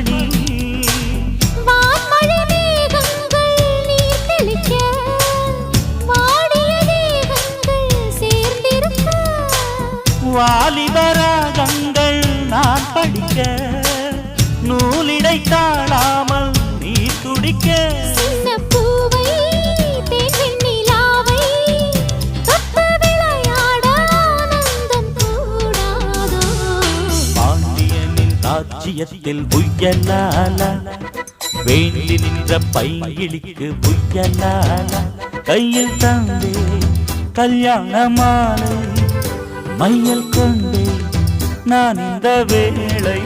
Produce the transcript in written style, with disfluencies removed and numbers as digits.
மணி வான்மழை மேகங்கள் நீர் தெளிக்க வாடிய தேகங்கள் சேர்ந்திருக்க வாலிபராகங்கள் நான் படிக்க நூலிடை தாழாமல் நீ துடிக்க சின்ன பூவை தேன் நிலாவை தொட்டு விளையாட ஆனந்தம் கூடாதோ பாண்டியனின் ராஜ்யத்தில் புயலால வேண்டி நின்ற பைங்கிளிக்கு புயலால கையில் தந்தே கல்யாண மாலை மையல் கொண்டே நான் இந்த வேளை